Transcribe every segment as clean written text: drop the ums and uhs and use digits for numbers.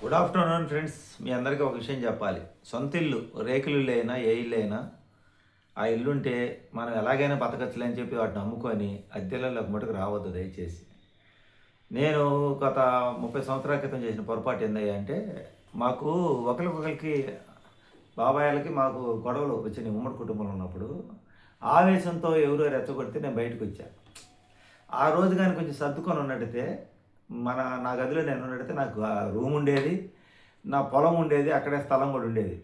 Good afternoon friends. మీ అందరికీ ఒక విషయం చెప్పాలి. సొంత ఇల్లు, రేకులు ఇల్లు అయినా ఏ ఇల్లు అయినా ఆ ఇల్లుంటే మనం ఎలాగైనా బతకచ్చులే అని చెప్పి వాటిని అమ్ముకొని అద్దెలలోకి మటుకు రావద్దు దయచేసి. నేను గత 30 సంవత్సరాల క్రితం చేసిన పొరపాటు ఏందయ్యా అంటే, మాకు ఒకరికొకరికి బాబాయిలకి మాకు గొడవలు వచ్చినాయి ఉమ్మడి కుటుంబంలో ఉన్నప్పుడు. ఆవేశంతో ఎవరో రెచ్చగొడితే నేను బయటకు వచ్చా. ఆ రోజు కానీ కొంచెం సర్దుకొని ఉన్నట్టయితే నా గదిలో నేను ఉన్నట్టయితే నాకు ఆ రూమ్ ఉండేది, నా పొలం ఉండేది, అక్కడే స్థలం కూడా ఉండేది.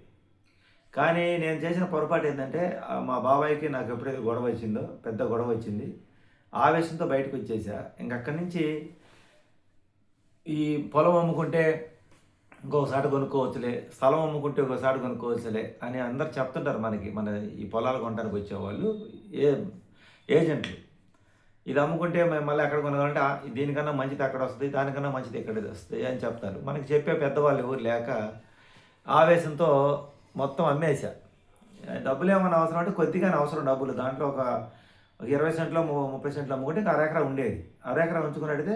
కానీ నేను చేసిన పొరపాటు ఏంటంటే మా బాబాయ్‌కి నాకు ఎప్పుడైతే గొడవ వచ్చిందో, పెద్ద గొడవ వచ్చింది. ఆవేశంతో బయటకు వచ్చేసా. ఇంక అక్కడి నుంచి ఈ పొలం అమ్ముకుంటే ఇంకోసారి కొనుక్కోవచ్చులే, స్థలం అమ్ముకుంటే ఇంకోసారి కొనుక్కోవచ్చులే అని అందరూ చెప్తుంటారు మనకి. మన ఈ పొలాలు కొనడానికి వచ్చేవాళ్ళు ఏ ఏజెంట్లు. ఇది అమ్ముకుంటే మేము మళ్ళీ ఎక్కడ కొనాలంటే దీనికన్నా మంచిది అక్కడ వస్తుంది, దానికన్నా మంచిది ఇక్కడ వస్తుంది అని చెప్తారు. మనకి చెప్పే పెద్దవాళ్ళు ఎవరు లేక ఆవేశంతో మొత్తం అమ్మేశా. డబ్బులు ఏమైనా అవసరం అంటే కొద్దిగానే అవసరం డబ్బులు. దాంట్లో ఒక 20 సెంట్లో 30 సెంట్లు అమ్ముకుంటే ఇంకా అరెకరా ఉండేది. అరెకరా ఉంచుకున్నట్టయితే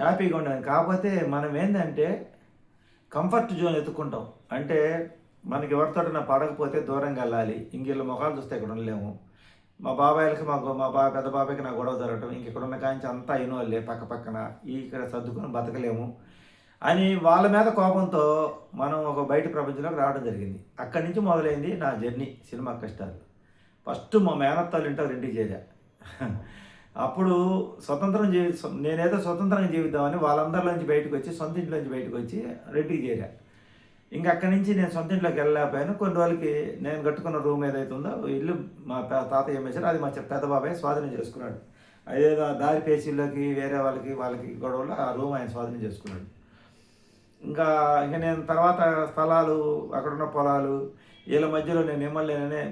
హ్యాపీగా ఉండేది. కాకపోతే మనం ఏంటంటే కంఫర్ట్ జోన్ ఎత్తుకుంటాం. అంటే మనకి ఎవరితోటైనా పడకపోతే దూరంగా వెళ్ళాలి. ఇంక వీళ్ళ మొఖాలు చూస్తే ఇక్కడ ఉండలేము. మా బాబాయిలకి పెద్ద బాబాయ్కి నాకు గొడవ జరగటం, ఇంక ఇక్కడ ఉన్న కాంచి అంతా అయిన వాళ్ళే పక్క పక్కన ఇక్కడ సర్దుకొని బతకలేము అని వాళ్ళ మీద కోపంతో మనం ఒక బయట ప్రపంచంలోకి రావడం జరిగింది. అక్కడి నుంచి మొదలైంది నా జర్నీ, సినిమా కష్టాలు. ఫస్ట్ మా మేనత్తాలు ఇంట్లో రెండుకి చేరా. అప్పుడు నేనేదో స్వతంత్రంగా జీవిద్దామని వాళ్ళందరిలోంచి బయటకు వచ్చి, సొంత ఇంట్లోంచి బయటకు వచ్చి రెండుకి చేరా. ఇంకా అక్కడి నుంచి నేను సొంత ఇంట్లోకి వెళ్ళలేకపోయాను. కొన్ని రోజులకి నేను కట్టుకున్న రూమ్ ఏదైతే ఉందో ఇల్లు మా తాతయ్య అమ్మేశారు. అది మా పెద్ద బాబాయ్ స్వాధీనం చేసుకున్నాడు. అదేదో దారి పేసీల్లోకి వేరే వాళ్ళకి గొడవలు ఆ రూమ్ ఆయన స్వాధీనం చేసుకున్నాడు. ఇంకా నేను తర్వాత స్థలాలు, అక్కడున్న పొలాలు వీళ్ళ మధ్యలో నేను ఎమ్మెల్యేననే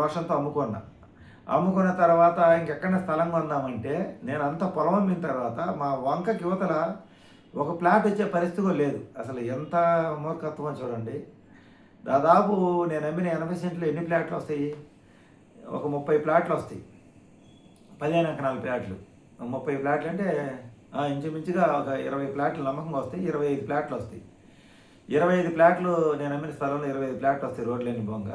రోషంతో అమ్ముకున్న తర్వాత ఇంకెక్కడ స్థలం కొందామంటే నేను అంత పొలం అమ్మిన తర్వాత మా వంకకి యువతల ఒక ప్లాట్ వచ్చే పరిస్థితి కూడా లేదు. అసలు ఎంత మూర్ఖత్వం చూడండి. దాదాపు నేను అమ్మిన 80 సెంట్లు ఎన్ని ప్లాట్లు వస్తాయి? ఒక 30 ప్లాట్లు వస్తాయి. 15 అంకణాల ప్లాట్లు. 30 ప్లాట్లు అంటే ఇంచుమించుగా ఒక 20 ప్లాట్లు నమ్మకంగా వస్తాయి. 25 ప్లాట్లు వస్తాయి. 25 ప్లాట్లు నేను అమ్మిన స్థలంలో 25 ప్లాట్లు వస్తాయి రోడ్లు లేని బొంగ.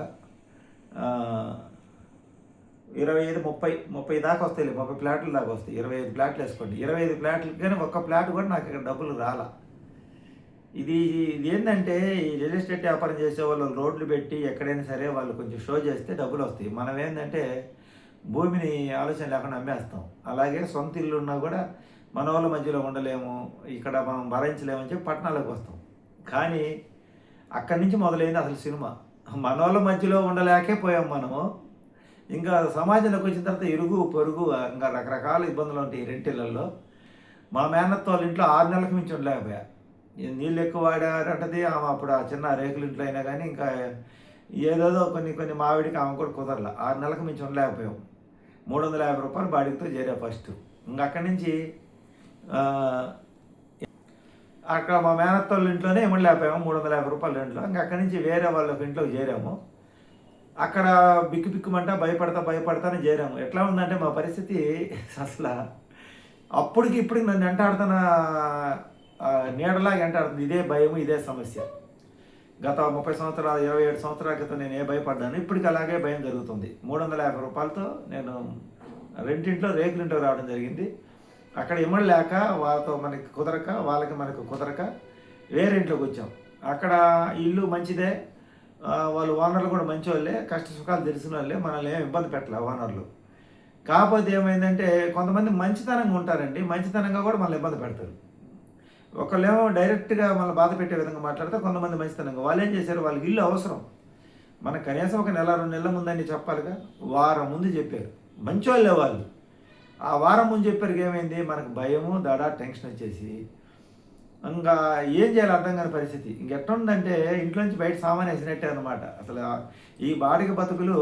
25, 30 దాకా వస్తాయి. 30 ప్లాట్ల దాకా వస్తాయి. 25 ప్లాట్లు వేసుకోండి. 25 ప్లాట్లకి కానీ ఒక్క ప్లాట్ కూడా నాకు ఇక్కడ డబ్బులు రాలా. ఇది ఏంటంటే ఈ రియల్ ఎస్టేట్ వ్యాపారం చేసే వాళ్ళు రోడ్లు పెట్టి ఎక్కడైనా సరే వాళ్ళు కొంచెం షో చేస్తే డబ్బులు వస్తాయి. మనం ఏంటంటే భూమిని ఆలోచన లేకుండా అమ్మేస్తాం. అలాగే సొంత ఇల్లు ఉన్నా కూడా మన వాళ్ళ మధ్యలో ఉండలేము, ఇక్కడ మనం భరించలేమని చెప్పి పట్టణాలకు వస్తాం. కానీ అక్కడి నుంచి మొదలైంది అసలు సినిమా. మన వాళ్ళ మధ్యలో ఉండలేకే పోయాం మనము. ఇంకా సమాజంలోకి వచ్చిన తర్వాత ఇరుగు పొరుగు ఇంకా రకరకాల ఇబ్బందులు ఉంటాయి రెంటిళ్ళల్లో. మా మేనత్త వాళ్ళ ఇంట్లో 6 నెలలకు మించి ఉండలేకపోయా. నీళ్ళు ఎక్కువ వాడారంటది ఆమె. అప్పుడు ఆ చిన్న రేకుల ఇంట్లో అయినా కానీ ఇంకా ఏదేదో కొన్ని మావిడికి ఆమె కూడా కుదరలా. 6 నెలలకు మించి ఉండలేకపోయాం. 350 రూపాయలు బాడిగతో చేరా ఫస్ట్. ఇంకా అక్కడి నుంచి అక్కడ మా మేనత్త వాళ్ళ ఇంట్లోనే ఉండలేకపోయాము. 350 రూపాయల రెంట్లో. ఇంకా అక్కడి నుంచి వేరే వాళ్ళ ఇంట్లోకి చేరాము. అక్కడ బిక్కుమంటా భయపడతానే చేరాము. ఎట్లా ఉందంటే మా పరిస్థితి అసలు ఇప్పటికి నన్ను వెంటాడుతున్న నీడలాగా వెంటాడుతుంది. ఇదే భయం, ఇదే సమస్య. గత 30 సంవత్సరాలు 27 సంవత్సరాల క్రితం నేను భయపడ్డాను, ఇప్పటికి అలాగే భయం జరుగుతుంది. 350 రూపాయలతో నేను రెంటింట్లో రేకులింట్లో రావడం జరిగింది. అక్కడ ఇమ్మడలేక వాళ్ళతో మనకి కుదరక, మనకు కుదరక వేరే ఇంట్లోకి వచ్చాం. అక్కడ ఇల్లు మంచిదే, వాళ్ళు ఓనర్లు కూడా మంచి వాళ్ళే, కష్ట సుఖాలు తెలిసిన వాళ్ళే, మనల్ని ఏం ఇబ్బంది పెట్టలే ఓనర్లు. కాకపోతే ఏమైందంటే కొంతమంది మంచితనంగా ఉంటారండి, మంచితనంగా కూడా మనల్ని ఇబ్బంది పెడతారు. ఒకళ్ళేమో డైరెక్ట్గా మనల్ని బాధ పెట్టే విధంగా మాట్లాడితే, కొంతమంది మంచితనంగా వాళ్ళు ఏం చేశారు, వాళ్ళకి ఇల్లు అవసరం. మనకు కనీసం ఒక నెల 2 నెలల ముందని చెప్పాలిగా. వారం ముందు చెప్పారు. మంచి వాళ్ళే వాళ్ళు. ఆ వారం ముందు చెప్పారు. ఏమైంది, మనకు భయము టెన్షన్ వచ్చేసి ఇంకా ఏం చేయాలి అర్థం కాని పరిస్థితి. ఇంకెట్టుందంటే ఇంట్లోంచి బయట సామాన్ వేసినట్టే అనమాట. అసలు ఈ బాడిగ బతుకులు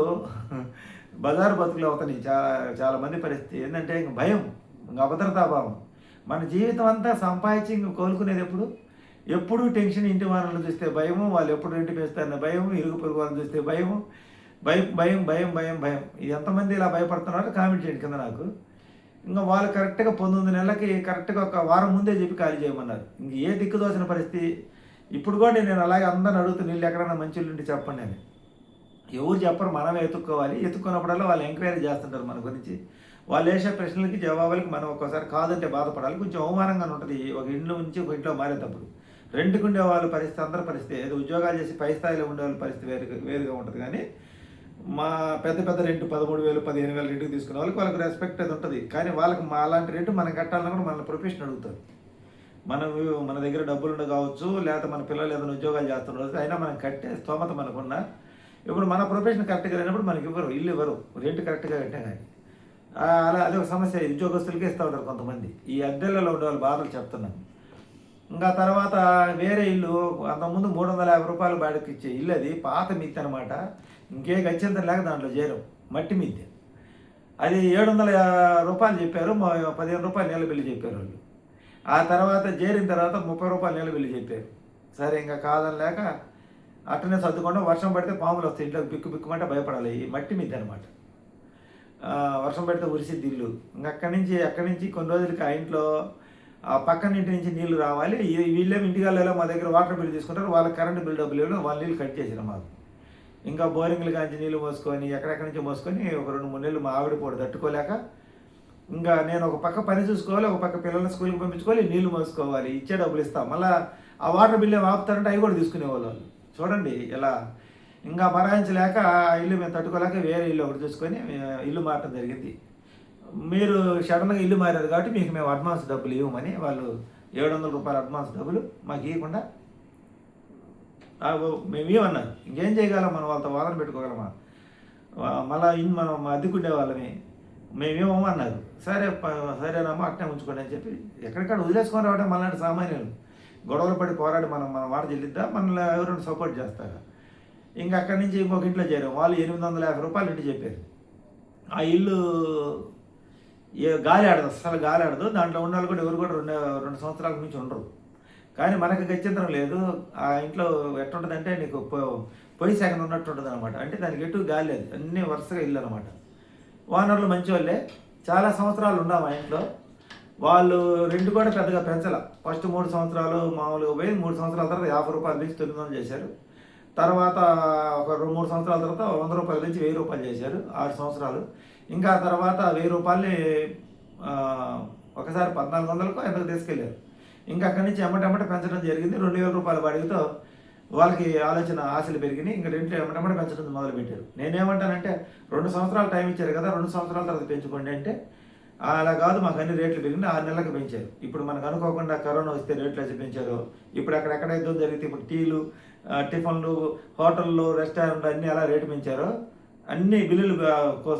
బజారు బతుకులు అవుతాయి చాలా మంది పరిస్థితి. ఏంటంటే ఇంక భయం, ఇంక అభద్రతాభావం. మన జీవితం అంతా సంపాదించి ఇంక కోలుకునేది ఎప్పుడు టెన్షన్. ఇంటి వాళ్ళని చూస్తే భయము, వాళ్ళు ఎప్పుడు ఇంటికి వేస్తారన్న భయము, ఇరుగు పొరుగు వాళ్ళని చూస్తే భయము, భయం. ఎంతమంది ఇలా భయపడుతున్నారో కామెంట్ చేయండి కింద నాకు. ఇంకా వాళ్ళు కరెక్ట్గా 19 నెలలకి కరెక్ట్గా ఒక వారం ముందే చెప్పి ఖాళీ చేయమన్నారు. ఇంక ఏ దిక్కుదోచిన పరిస్థితి. ఇప్పుడు కూడా నేను అలాగే అందరిని అడుగుతున్న ఇల్లు ఎక్కడైనా మంచి ఇల్లు ఉంటే చెప్పండి అని. ఎవరు చెప్పరు, మనమే ఎత్తుక్కోవాలి. ఎత్తుక్కున్నప్పుడల్లా వాళ్ళు ఎంక్వైరీ చేస్తుంటారు మన గురించి. వాళ్ళు వేసే ప్రశ్నలకి జవాబులకి మనం ఒక్కోసారి కాదంటే బాధపడాలి. కొంచెం అవమానంగానే ఉంటుంది ఒక ఇంట్లో నుంచి ఒక ఇంట్లో మారేటప్పుడు. రెంట్కి ఉండే వాళ్ళ పరిస్థితి, అందరి పరిస్థితి, ఏదో ఉద్యోగాలు చేసి పై స్థాయిలో ఉండే వాళ్ళ పరిస్థితి వేరుగా ఉంటుంది. కానీ మా పెద్ద పెద్ద రెంట్ 13,000 15,000 రెంట్కి తీసుకునే వాళ్ళకి రెస్పెక్ట్ అది ఉంటుంది. కానీ వాళ్ళకి మా అలాంటి రెంట్ మనం కట్టాలన్నా కూడా మన ప్రొఫెషన్ అడుగుతారు. మన దగ్గర డబ్బులు ఉండ కావచ్చు, లేకపోతే మన పిల్లలు ఏదైనా ఉద్యోగాలు చేస్తున్నారు, అయినా మనం కట్టే స్తోమత మనకున్నా ఇప్పుడు మన ప్రొఫెషన్ కరెక్ట్గా లేనప్పుడు మనకి ఇల్లు ఇవ్వరు, రెంట్ కరెక్ట్గా కట్టే కానీ. అలా అదే ఒక సమస్య. ఉద్యోగస్తులకే ఇస్తూ ఉంటారు కొంతమంది. ఈ అద్దెలలో ఉండే వాళ్ళ బాధలు చెప్తున్నాను. ఇంకా తర్వాత వేరే ఇల్లు అంతకుముందు 350 రూపాయలు బాడికి ఇచ్చే ఇల్లు, అది పాత మిద్దె అనమాట. ఇంకే గత్యంతరం లేక దాంట్లో చేరం, మట్టి మిద్దె. అది 700 రూపాయలు చెప్పారు, 15 రూపాయలు నీళ్ళ బిల్లు చెప్పారు వాళ్ళు. ఆ తర్వాత చేరిన తర్వాత 30 రూపాయలు నీళ్ళ బిల్లు చెప్పారు. సరే ఇంకా కాదని లేక అట్టనే సర్దుకుండా, వర్షం పడితే పాములు వస్తాయి ఇంట్లో, బిక్కుమంటే భయపడాలి. ఈ మట్టి మిద్దె అనమాట. వర్షం పెడితే ఉరిసిద్ది ఇల్లు. ఇంకా అక్కడి నుంచి కొన్ని రోజులకి ఆ ఇంట్లో ఆ పక్కన ఇంటి నుంచి నీళ్లు రావాలి. వీళ్ళేమి ఇంటికాళ్ళలో మా దగ్గర వాటర్ బిల్ తీసుకుంటారు, వాళ్ళకి కరెంటు బిల్ డబ్బులు ఇవ్వడం, వాళ్ళ నీళ్ళు కట్ చేసారు మాకు. ఇంకా బోరింగ్లు కాంచి నీళ్ళు మోసుకొని ఎక్కడెక్కడి నుంచి మోసుకొని ఒక 2-3 నెలలు మా ఆవిడ పోటీ తట్టుకోలేక, ఇంకా నేను ఒక పక్క పని చూసుకోవాలి, ఒక పక్క పిల్లల్ని స్కూల్కి పంపించుకోవాలి, నీళ్లు మోసుకోవాలి, ఇచ్చే డబ్బులు ఇస్తాం. మళ్ళీ ఆ వాటర్ బిల్ ఏమి ఆపుతారంటే అవి కూడా తీసుకునేవాళ్ళు వాళ్ళు. చూడండి ఇలా. ఇంకా భరాయించలేక ఆ ఇల్లు మేము తట్టుకోలేక వేరే ఇల్లు ఒకటి చూసుకొని ఇల్లు మారడం జరిగింది. మీరు సడన్గా ఇల్లు మారారు కాబట్టి మీకు మేము అడ్వాన్స్ డబ్బులు ఇవ్వమని వాళ్ళు 700 రూపాయలు అడ్వాన్స్ డబ్బులు మాకు ఇవ్వకుండా మేము ఇవ్వన్నారు. ఇంకేం చేయగలం, మనం వాళ్ళతో వాదన పెట్టుకోగలమా? మళ్ళీ మనం అద్దెకుండే వాళ్ళని మేమేమన్నారు. సరేనమ్మా అట్నే ఉంచుకోండి అని చెప్పి ఎక్కడిక్కడ వదిలేసుకొని రావడం మనలాంటి సామాన్యులు. గొడవలు పడి పోరాడి మన మాట చెల్లిద్దా, మనల్ని ఎవరైనా సపోర్ట్ చేస్తారా? ఇంకా అక్కడి నుంచి ఇంకొక ఇంట్లో చేరాం. వాళ్ళు 850 రూపాయలు ఇంటి చెప్పారు. ఆ ఇల్లు గాలి ఆడదు, అసలు గాలి ఆడదు. దాంట్లో ఉన్న వాళ్ళు కూడా ఎవరు కూడా 2 సంవత్సరాల నుంచి ఉండరు. కానీ మనకు గత్యంతరం లేదు. ఆ ఇంట్లో ఎట్టుంటుందంటే నీకు పొయ్యి సెకండ్ ఉన్నట్టు ఉంటుంది అనమాట. అంటే దానికి ఎటు గాలి లేదు, అన్నీ వరుసగా ఇల్లు అనమాట. ఓనర్లు మంచి వాళ్ళే, చాలా సంవత్సరాలు ఉన్నాం ఆ ఇంట్లో. వాళ్ళు రెంట్ కూడా పెద్దగా పెంచాల. ఫస్ట్ 3 సంవత్సరాలు మామూలుగా పోయి 3 సంవత్సరాల తర్వాత 50 రూపాయలు నుంచి 900 చేశారు. తర్వాత ఒక 2-3 సంవత్సరాల తర్వాత 100 రూపాయల నుంచి 1000 రూపాయలు చేశారు, 6 సంవత్సరాలు. ఇంకా తర్వాత 1000 రూపాయలని ఒకసారి 1400కు ఎంతకు తీసుకెళ్ళారు. ఇంకా అక్కడి నుంచి ఎమ్మటెమ్మట పెంచడం జరిగింది. 2000 రూపాయల బాడిగతో వాళ్ళకి ఆశలు పెరిగినాయి. ఇంకా రెంట్లు ఎమ్మటెమ్మట పెంచడం మొదలుపెట్టారు. నేనేమంటానంటే 2 సంవత్సరాలు టైం ఇచ్చారు కదా, 2 సంవత్సరాల తర్వాత పెంచుకోండి అంటే అలా కాదు, మాకు అన్ని రేట్లు పెరిగినాయి, 6 నెలలకు పెంచారు. ఇప్పుడు మనకు అనుకోకుండా కరోనా వస్తే రేట్లు వచ్చి పెంచారు. ఇప్పుడు అక్కడెక్కడ యుద్ధం జరిగితే ఇప్పుడు టీలు, టిఫిన్లు, హోటళ్ళు, రెస్టారెంట్లు అన్నీ అలా రేటు పెంచారు. అన్ని బిల్లులు,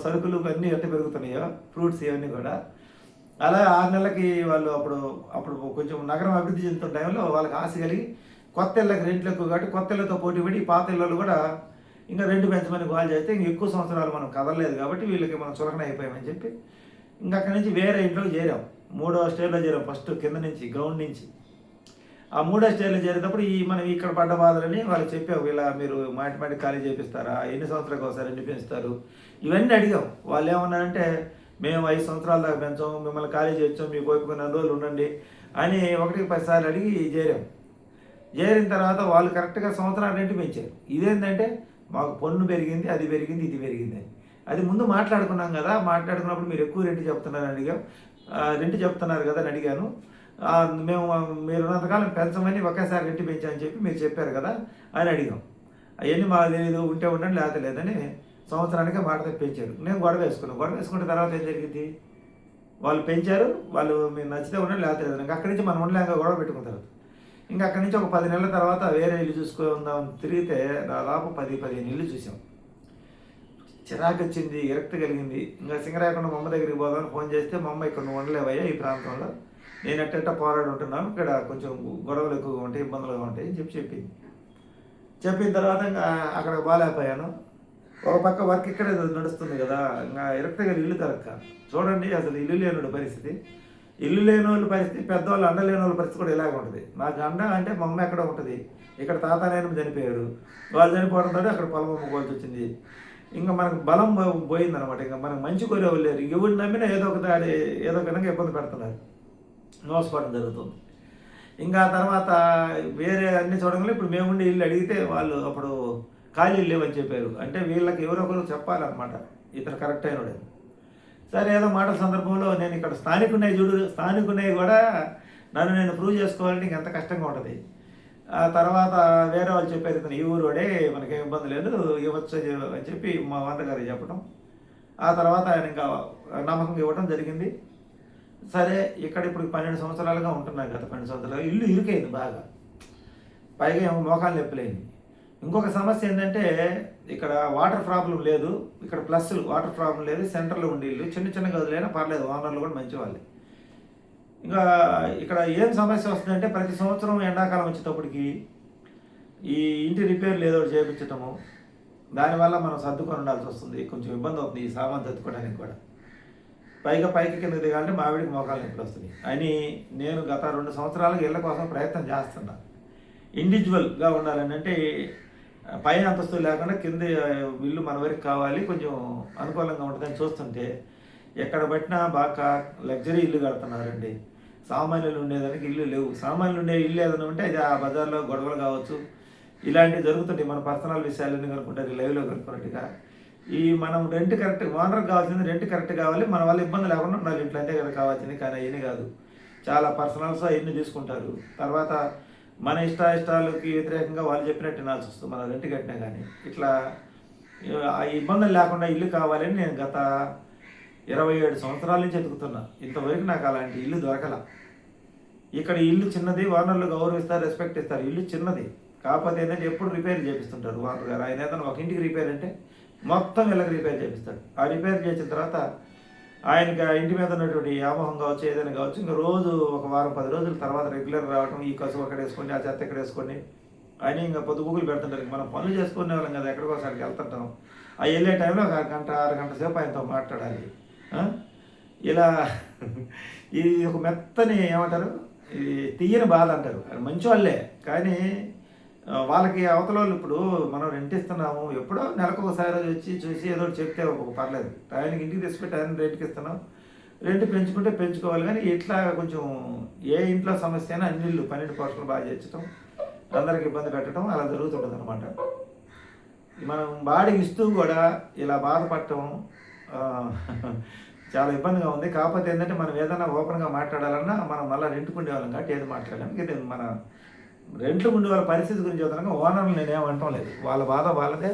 సరుకులు అన్నీ ఎట్ట పెరుగుతున్నాయో, ఫ్రూట్స్ ఇవన్నీ కూడా అలా 6 నెలలకి వాళ్ళు అప్పుడు కొంచెం నగరం అభివృద్ధి చెందుతున్న టైంలో వాళ్ళకి ఆశ కలిగి కొత్త ఇళ్ళకి రెంట్లు ఎక్కువ కాబట్టి కొత్త ఇళ్ళతో పోటీ పడి పాత ఇళ్ళు కూడా ఇంకా రెంట్ పెంచమని కాల్ చేస్తే ఇంక ఎక్కువ సంవత్సరాలు మనం కదలలేదు కాబట్టి వీళ్ళకి మనం చులకన అయిపోయామని చెప్పి ఇంకా అక్కడి నుంచి వేరే ఇంట్లోకి చేరాం. 3వ స్టేర్లో చేరాం. ఫస్ట్ కింద నుంచి గ్రౌండ్ నుంచి ఆ 3వ స్టేర్లో చేరేటప్పుడు మనం ఇక్కడ పడ్డ బాధలని వాళ్ళు చెప్పావు. ఇలా మీరు మాటి ఖాళీ చేపిస్తారా, ఎన్ని సంవత్సరాలకు ఒకసారి ఎన్ని పెంచుతారు, ఇవన్నీ అడిగాం. వాళ్ళు ఏమన్నారంటే మేము 5 సంవత్సరాల దాకా పెంచాం, మిమ్మల్ని ఖాళీ చేయొచ్చాం, మీకు ఓపిక 4 రోజులు ఉండండి అని 1-10 సార్లు అడిగి చేరాం. చేరిన తర్వాత వాళ్ళు కరెక్ట్గా సంవత్సరాలు రెంట్ పెంచారు. ఇదేంటంటే మాకు పన్ను పెరిగింది, అది పెరిగింది, ఇది పెరిగింది అని. అది ముందు మాట్లాడుకున్నాం కదా, మాట్లాడుకున్నప్పుడు మీరు ఎక్కువ రెంట్ చెప్తున్నారు అడిగాం. రెంట్ చెప్తున్నారు కదా అని అడిగాను. మీరు ఉన్నంతకాలం పెంచమని ఒకేసారి రెంట్ పెంచామని చెప్పి మీరు చెప్పారు కదా అని అడిగాం. అవన్నీ మాకు తెలియదు, ఉంటే ఉండండి లేకపోతే లేదని సంవత్సరానికే మాట పెంచారు. నేను గొడవ వేసుకున్న తర్వాత ఏం జరిగింది, వాళ్ళు పెంచారు, వాళ్ళు మీరు నచ్చితే ఉండండి లేకపోతే లేదు. ఇంకా అక్కడి నుంచి మనం ఉండలేక గొడవ పెట్టుకున్న తర్వాత ఇంకా అక్కడి నుంచి ఒక 10 నెలల తర్వాత వేరే ఇల్లు చూసుకుందామని తిరిగితే దాదాపు 10-15 ఇల్లు చూసాం. చిరాకు వచ్చింది, విరక్తి కలిగింది. ఇంకా సింగరాయకుండా మా అమ్మ దగ్గరికి పోదామని ఫోన్ చేస్తే మా అమ్మ ఇక్కడ నువ్వు ఉండలేవయ్యా ఈ ప్రాంతంలో, నేను ఎట్ట పోరాడి ఉంటున్నాను, ఇక్కడ కొంచెం గొడవలు ఎక్కువగా ఉంటాయి, ఇబ్బందులుగా ఉంటాయి అని చెప్పింది. చెప్పిన తర్వాత ఇంకా అక్కడ బాగాలేకపోయాను. ఒక పక్క వర్క్ ఇక్కడే నడుస్తుంది కదా, ఇంకా విరక్తి కలిగి ఇల్లు కలక్క. చూడండి అసలు ఇల్లు లేని పరిస్థితి, ఇల్లు లేని వాళ్ళ పరిస్థితి, పెద్దవాళ్ళు అండ లేని వాళ్ళ పరిస్థితి కూడా ఇలాగ ఉంటుంది. నాకు అండ అంటే మా అమ్మ ఎక్కడ ఉంటుంది, ఇక్కడ తాత నాయనమ్మ చనిపోయారు, వాళ్ళు చనిపోవడంతో అక్కడ పొలం అమ్ముకోవాల్సి వచ్చింది. ఇంకా మనకు బలం పోయిందనమాట. ఇంకా మనకు మంచి కోరేవాళ్ళు లేరు. ఎవరిని నమ్మినా ఏదో ఒక విధంగా ఇబ్బంది పెడుతున్నారు, మోసపడడం జరుగుతుంది. ఇంకా ఆ తర్వాత వేరే అన్ని చూడగానే ఇప్పుడు మేముండి ఇల్లు అడిగితే వాళ్ళు అప్పుడు ఖాళీలు లేవని చెప్పారు. అంటే వీళ్ళకి ఎవరో ఒకరు చెప్పాలన్నమాట ఇతను కరెక్ట్ అయినోడు. సరే ఏదో మాటల సందర్భంలో నేను ఇక్కడ స్థానికున్నవి చూడు, స్థానికున్నవి కూడా నన్ను నేను ప్రూవ్ చేసుకోవాలంటే ఇంకెంత కష్టంగా ఉంటుంది. ఆ తర్వాత వేరే వాళ్ళు చెప్పారు, ఇతను ఈ ఊరోడే, మనకేం ఇబ్బంది లేదు, ఇవ్వచ్చు అని చెప్పి మా వంటగారికి చెప్పడం. ఆ తర్వాత ఆయన ఇంకా నమ్మకం ఇవ్వడం జరిగింది. సరే ఇక్కడ ఇప్పుడు 12 సంవత్సరాలుగా ఉంటున్నాను. గత 12 సంవత్సరాలు ఇల్లు ఇరుకైంది బాగా, పైగా ఏమో మోకాలు నొప్పులైంది. ఇంకొక సమస్య ఏంటంటే ఇక్కడ వాటర్ ప్రాబ్లం లేదు. ఇక్కడ ప్లస్ వాటర్ ప్రాబ్లం లేదు. సెంటర్లో ఉండే ఇల్లు, చిన్న చిన్న గదులైనా పర్లేదు, ఓనర్లు కూడా మంచి వాళ్ళే. ఇంకా ఇక్కడ ఏం సమస్య వస్తుందంటే ప్రతి సంవత్సరం ఎండాకాలం వచ్చేటప్పటికి ఈ ఇంటి రిపేర్లు ఏదో ఒకటి చేయించటము, దానివల్ల మనం సర్దుకొని ఉండాల్సి వస్తుంది. కొంచెం ఇబ్బంది అవుతుంది ఈ సామాన్ సర్దుకోవడానికి కూడా. పైగా పైకి కింద దిగాలంటే మావిడికి మోకాలు నొప్పులు వస్తుంది అని నేను గత 2 సంవత్సరాలుగా ఇళ్ళ కోసం ప్రయత్నం చేస్తున్నా. ఇండివిజువల్గా ఉండాలని, అంటే పైన అంతస్తులు లేకుండా కింద ఇల్లు మన వరకు కావాలి, కొంచెం అనుకూలంగా ఉంటుందని చూస్తుంటే ఎక్కడ పట్టినా బాగా లగ్జరీ ఇల్లు కడుతున్నారండి. సామాన్యులు ఉండేదానికి ఇల్లు లేవు. సామాన్యులు ఉండే ఇల్లు ఏదైనా ఉంటే అది ఆ బజార్లో గొడవలు కావచ్చు, ఇలాంటివి జరుగుతుంటాయి. మన పర్సనల్ విషయాలన్నీ కనుక్కుంటారు లైవ్లో కనుక్కున్నట్టుగా. ఈ మనం రెంట్ కరెక్ట్, ఓనర్కి కావాల్సింది రెంట్ కరెక్ట్ కావాలి, మన వల్ల ఇబ్బంది లేకుండా ఉండాలి ఇంట్లో, అంతే కదా కావాల్సింది. కానీ అవన్నీ కాదు, చాలా పర్సనల్స్ అవన్నీ తీసుకుంటారు. తర్వాత మన ఇష్టాలకి వ్యతిరేకంగా వాళ్ళు చెప్పినట్టు వినాల్సి వస్తుంది మనం రెంట్ కట్టినా కానీ. ఇట్లా ఆ ఇబ్బందులు లేకుండా ఇల్లు కావాలని నేను గత 27 సంవత్సరాల నుంచి ఎదుగుతున్నా. ఇంతవరకు నాకు అలాంటి ఇల్లు దొరకల. ఇక్కడ ఇల్లు చిన్నది, ఓనర్లు గౌరవిస్తారు, రెస్పెక్ట్ ఇస్తారు. ఇల్లు చిన్నది కాకపోతే ఏంటంటే ఎప్పుడు రిపేర్ చేపిస్తుంటారు ఓనర్ గారు. ఆయన ఏదైనా ఒక ఇంటికి రిపేర్ అంటే మొత్తం ఇళ్ళకి రిపేర్ చేపిస్తాడు. ఆ రిపేర్ చేసిన తర్వాత ఆయనకి ఆ ఇంటి మీద ఉన్నటువంటి వ్యామోహం కావచ్చు, ఏదైనా కావచ్చు, ఇంకా రోజు ఒక వారం 10 రోజుల తర్వాత రెగ్యులర్ రావడం, ఈ కసువు అక్కడ వేసుకోండి, ఆ చెత్త ఎక్కడ వేసుకోండి అని ఇంకా పొద్దుగుకులు పెడుతుంటారు. మనం పనులు చేసుకునే వాళ్ళం కదా, ఎక్కడికోసారికి వెళ్తుంటాం. ఆ వెళ్ళే టైంలో ఒక గంట 6 గంటల సేపు ఆయనతో మాట్లాడాలి. ఇలా ఇది ఒక మెత్తని ఏమంటారు, ఇది తీయని బాధ అంటారు. మంచి వాళ్ళే కానీ వాళ్ళకి అవతల వాళ్ళు ఇప్పుడు మనం రెంట్ ఇస్తున్నాము, ఎప్పుడో నెలకు ఒకసారి వచ్చి చూసి ఏదో చెప్తే ఒక పర్లేదు, ఆయనకి ఇంటికి తెచ్చిపెట్టి ఆయన రెంట్కి ఇస్తున్నాం, రెంట్ పెంచుకుంటే పెంచుకోవాలి. కానీ ఇట్లా కొంచెం ఏ ఇంట్లో సమస్య అయినా అన్ని ఇల్లు 12 పోర్షన్లు బాగా చేర్చడం, అందరికి ఇబ్బంది పెట్టడం అలా జరుగుతుంటుంది అనమాట. మనం బాడీకి ఇస్తూ కూడా ఇలా బాధపడటం చాలా ఇబ్బందిగా ఉంది. కాకపోతే ఏంటంటే మనం ఏదైనా ఓపెన్గా మాట్లాడాలన్నా మనం మళ్ళీ రెంట్కు ఉండేవాళ్ళం కాబట్టి ఏది మాట్లాడాలి. ఇది మన రెంట్లు ఉండే వాళ్ళ పరిస్థితి గురించి చదువుతాను. ఓనర్లు నేనేమంటాం లేదు, వాళ్ళ బాధ వాళ్ళదే,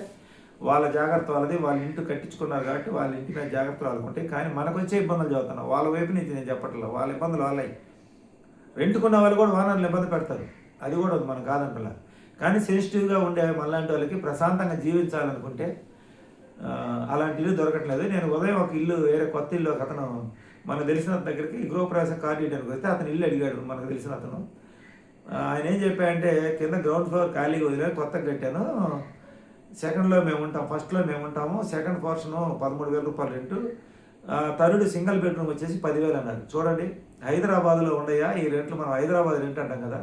వాళ్ళ జాగ్రత్త వాళ్ళది. వాళ్ళ ఇంటి కట్టించుకున్నారు కాబట్టి వాళ్ళ ఇంటి మీద జాగ్రత్తలు వాళ్ళకుంటాయి. కానీ మనకు వచ్చే ఇబ్బందులు చదువుతున్నాం, వాళ్ళ వైపు నుంచి నేను చెప్పట్లేదు. వాళ్ళ ఇబ్బందులు వాళ్ళవి. రెంట్కున్న వాళ్ళు కూడా ఓనర్లు ఇబ్బంది పెడతారు, అది కూడా మనం కాదంటలా. కానీ సెన్సిటివ్గా ఉండే మనలాంటి వాళ్ళకి ప్రశాంతంగా జీవించాలనుకుంటే అలాంటి ఇల్లు దొరకట్లేదు. నేను ఉదయం ఒక ఇల్లు, వేరే కొత్త ఇల్లు ఒక అతను మనకు తెలిసిన దగ్గరికి గృహప్రవేశం కార్డు ఇవ్వడానికి వస్తే అతను ఇల్లు అడిగాడు, మనకు తెలిసిన అతను. ఆయన ఏం చెప్పాయంటే కింద గ్రౌండ్ ఫ్లోర్ ఖాళీగా వదిలే, కొత్తగా కట్టాను, సెకండ్లో మేము ఉంటాం, ఫస్ట్లో మేము ఉంటాము, సెకండ్ పోర్షను 13,000 రూపాయలు రెంటు, థర్డ్ సింగిల్ బెడ్రూమ్ వచ్చేసి 10,000 అన్నారు. చూడండి, హైదరాబాద్లో ఉండయా ఈ రెంట్లు. మనం హైదరాబాద్ రెంట్ అంటాం కదా,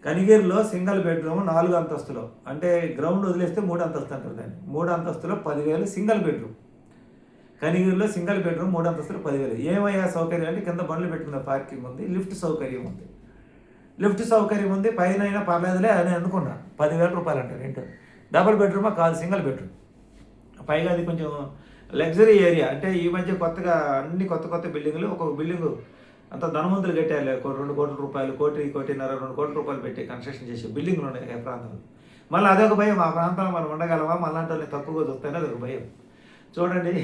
కనిగిరిలో సింగిల్ బెడ్రూమ్ 4 అంతస్తులో, అంటే గ్రౌండ్ వదిలేస్తే 3 అంతస్తు అంటారు దాన్ని, 3 అంతస్తులో 10,000 సింగిల్ బెడ్రూమ్. కనిగిరిలో సింగిల్ బెడ్రూమ్ 3 అంతస్తులు 10,000. ఏమయ్యా సౌకర్యం అంటే కింద బండ్లు పెట్టుకున్న పార్కింగ్ ఉంది, లిఫ్ట్ సౌకర్యం ఉంది, పైన అయినా పర్లేదులే అని అనుకున్నా. 10,000 రూపాయలు అంటారు రెంట్. డబుల్ బెడ్రూమా కాదు, సింగిల్ బెడ్రూమ్. పైగా అది కొంచెం లగ్జరీ ఏరియా. అంటే ఈ మధ్య కొత్తగా అన్ని కొత్త బిల్డింగులు, ఒక్కొక్క బిల్డింగు అంత ధనవంతులు కట్టారు. 2 కోట్ల రూపాయలు, 1.5 కోట్ల 2 కోట్ల రూపాయలు పెట్టి కన్స్ట్రక్షన్ చేసే బిల్డింగ్లు ఉన్నాయి ఆ ప్రాంతంలో. మళ్ళీ అదొక భయం, ఆ ప్రాంతంలో మనం ఉండగలమా, మళ్ళాంటి వాళ్ళని తక్కువగా చూస్తేనే అదొక భయం. చూడండి,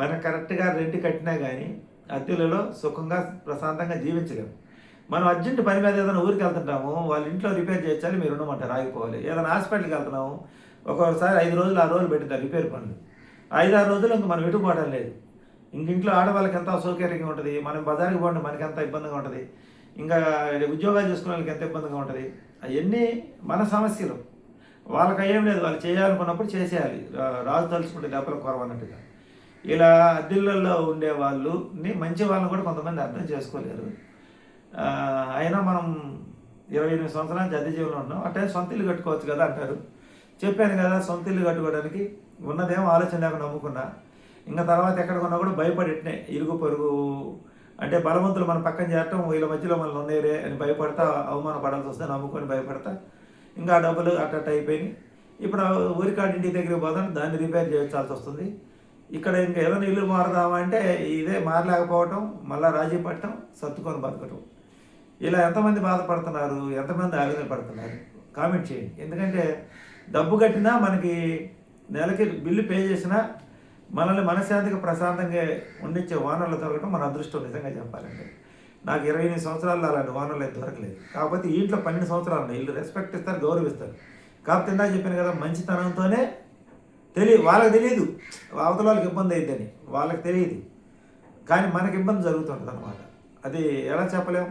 మనం కరెక్ట్గా రెంట్ కట్టినా కానీ అద్దెలలో సుఖంగా ప్రశాంతంగా జీవించలేము. మనం అర్జెంట్ పని మీద ఏదైనా ఊరికి వెళ్తుంటాము, వాళ్ళ ఇంట్లో రిపేర్ చేయించాలి, మీరు ఉండమంటారు, ఆగిపోవాలి. ఏదైనా హాస్పిటల్కి వెళ్తున్నాము, ఒక్కొక్కసారి 5 రోజులు 6 రోజులు పెట్టింటారు రిపేర్ పనులు. 5-6 రోజులు ఇంక మనం ఎటుపోవడం లేదు. ఇంక ఇంట్లో ఆడవాళ్ళకి ఎంత అసౌకర్యంగా ఉంటుంది, మనం బజార్కి పోండి మనకి ఎంత ఇబ్బందిగా ఉంటుంది, ఇంకా ఉద్యోగాలు చేసుకునే వాళ్ళకి ఎంత ఇబ్బందిగా ఉంటుంది. అవన్నీ మన సమస్యలు. వాళ్ళకి అయ్యేం లేదు, వాళ్ళు చేయాలనుకున్నప్పుడు చేసేయాలి. రాజు తలుచుకుంటే దెబ్బలు కొరవన్నట్టుగా. ఇలా అద్దెళ్ళల్లో ఉండే వాళ్ళని, మంచి వాళ్ళని కూడా కొంతమంది అర్థం చేసుకోలేరు. అయినా మనం 28 సంవత్సరాల నుంచి అద్దె జీవనంలో ఉన్నాం. అంటే సొంత ఇల్లు కట్టుకోవచ్చు కదా అంటారు. చెప్పాను కదా, సొంత ఇల్లు కట్టుకోవడానికి ఉన్నదేమో ఆలోచన లేకుండా నమ్ముకున్నా. ఇంకా తర్వాత ఎక్కడ కొన్నా కూడా భయపడిట్నే, ఇరుగు పొరుగు అంటే బలవంతులు మన పక్కన చేరటం, వీళ్ళ మధ్యలో మనల్ని ఉన్నారే అని భయపడతా, అవమానపడాల్సి వస్తే నమ్ముకొని భయపడతా ఇంకా డబ్బులు అట్ట అయిపోయినాయి. ఇప్పుడు ఊరికాడి ఇంటి దగ్గరికి పోదాం, దాన్ని రిపేర్ చేయించాల్సి వస్తుంది. ఇక్కడ ఇంకా ఏదైనా ఇల్లు మారదామా అంటే ఇదే మారలేకపోవటం, మళ్ళీ రాజీ పడటం, సర్దుకొని బతకటం. ఇలా ఎంతమంది బాధపడుతున్నారు, ఎంతమంది ఆవేదన పడుతున్నారు కామెంట్ చేయండి. ఎందుకంటే డబ్బు కట్టినా మనకి నెలకి బిల్లు పే చేసినా మనల్ని మనశ్శాంతిగా ప్రశాంతంగా ఉండించే ఓనర్లు దొరకడం మన అదృష్టం నిజంగా చెప్పాలంటే. నాకు 28 సంవత్సరాల్లో అలాంటి ఓనర్లు అయితే దొరకలేదు. కాకపోతే ఈ ఇంట్లో 12 సంవత్సరాలు ఉన్నాయి. వీళ్ళు రెస్పెక్ట్ ఇస్తారు, గౌరవిస్తారు. కాకపోతే ఇందాక చెప్పాను కదా, మంచితనంతోనే వాళ్ళకి తెలియదు అవతల వాళ్ళకి ఇబ్బంది అయిద్దని, వాళ్ళకి తెలియదు. కానీ మనకి ఇబ్బంది జరుగుతుంటుంది అనమాట. అది ఎలా చెప్పలేం.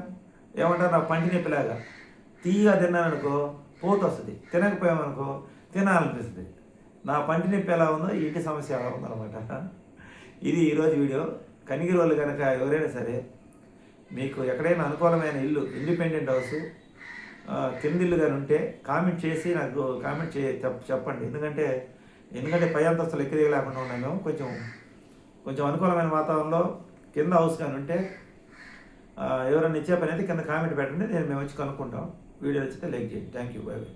ఏమంటారు, నా పంటి నొప్పిలాగా తీయగా తిన్నాననుకో పోతు వస్తుంది, తినకపోయామనుకో తినాలనిపిస్తుంది. నా పంటి నొప్పి ఎలా ఉందో ఇంటి సమస్య ఎలా ఉందన్నమాట. ఇది ఈరోజు వీడియో. కనిగిరి వాళ్ళు కనుక ఎవరైనా సరే మీకు ఎక్కడైనా అనుకూలమైన ఇల్లు, ఇండిపెండెంట్ హౌస్, కింద ఇల్లు కానీ ఉంటే కామెంట్ చేసి నాకు చెప్పండి. ఎందుకంటే పై అంతస్తులు ఎక్కి లేకుండా ఉన్నాం మేము. కొంచెం అనుకూలమైన వాతావరణంలో కింద హౌస్ కానీ ఉంటే ఎవరైనా ఇచ్చే పని అయితే కింద కామెంట్ పెట్టండి, మేము వచ్చి కనుక్కుంటాం. వీడియో నచ్చితే లైక్ చేయండి. Thank you, by by.